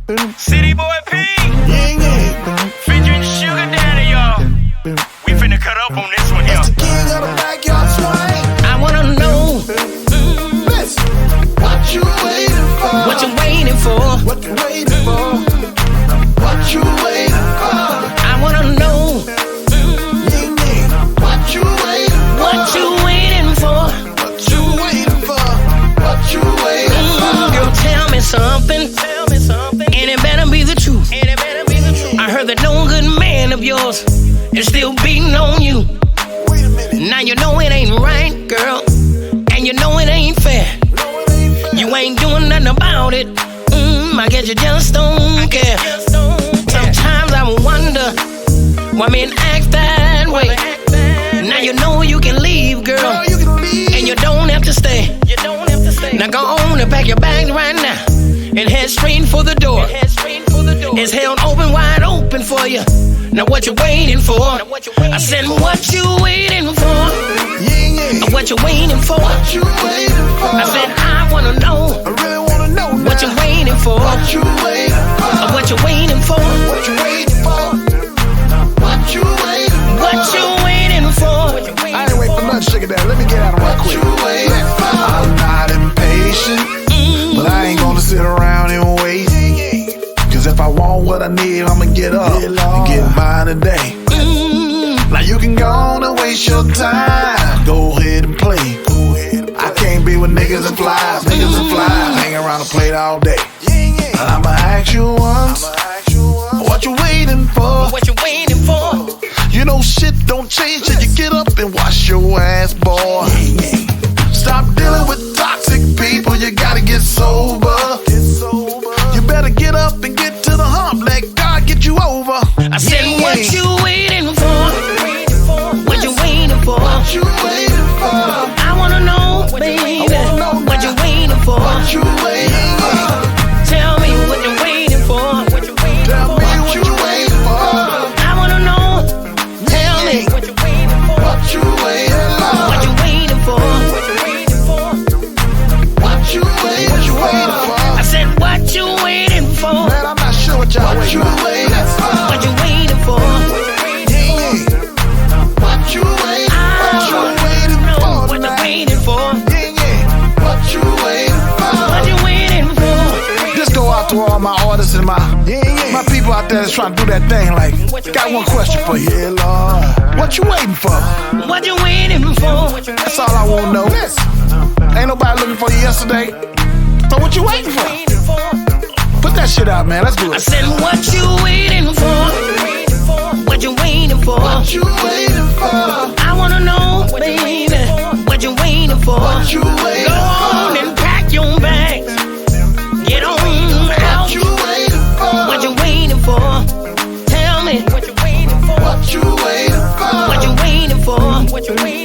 Ciddy Boi P. Featuring Sugar Daddy, y'all. We finna cut up on this one, y'all. That's the king of the backyard swing. I wanna know Listen, what you waiting for? what you waiting for. What you waiting for? What you waiting for? I wanna know What you waiting for? what you waiting for. What you waiting for? What you waiting for? Girl, tell me something. And it better be the truth. I heard that no good man of yours is still beating on you. Wait a minute. Now you know it ain't right, girl. And you know it ain't fair. You ain't doing nothing about it. I guess you just don't care. Sometimes I wonder why men act that way. Now you know you can leave, girl, Girl, you can leave. and you don't have to stay. Now go on and pack your bags right now and head straight for the door. It's held open, wide open for you. Now what you waiting for? I said, what you waiting for? What you waiting for? What you waiting for? I said, I wanna know I really wanna know now. what you waiting for. What you waiting for? What you waiting for? What you waiting for? What you waiting for? What you waiting for? I ain't wait for nothing, sugar daddy. Let me get out of right quick. What you waiting for? I'm not impatient, but I ain't gonna sit around and wait. Cause if I want what I need, I'ma get up and get mine today. Now you can go on and waste your time. Go ahead and play. I can't be with niggas and flies, hang around the plate all day. I'ma ask you once, what you waiting for? What you waiting for? You know shit don't change till you get up and wash your ass, boy. Stop dealing with toxic people, you gotta get sober. You better get up and get to the hump, let God get you over. I said, what you waiting for? What you waiting for? What you waiting for? I wanna know, baby, what you waiting for? What you waiting for? Tell me what you waiting for. Tell me what you waiting for? I wanna know. Tell me what you waiting for. What you waiting for? What you waiting for? What you waiting for? I said, what you waiting for? Man, I'm not sure what y'all waiting for. What you waiting for? What you waiting for? I know what you waiting for. What you waiting for? What you waiting for? This go out to all my artists and my people out there that's trying to do that thing. Like, got one question for you. Yeah, Lord. What you waiting for? What you waiting for? That's all I want to know. Ain't nobody looking for you yesterday. So what you waiting for? Put that shit out, man. Let's do I it. said, what you waiting for? What you waiting for? What you waiting for? I wanna know, baby, what you waiting for? What you waiting Go on and pack your bags. Get on out. What you waiting for? What you waiting for? Tell me what you waiting for. What you waiting for? What you waiting for? What you waiting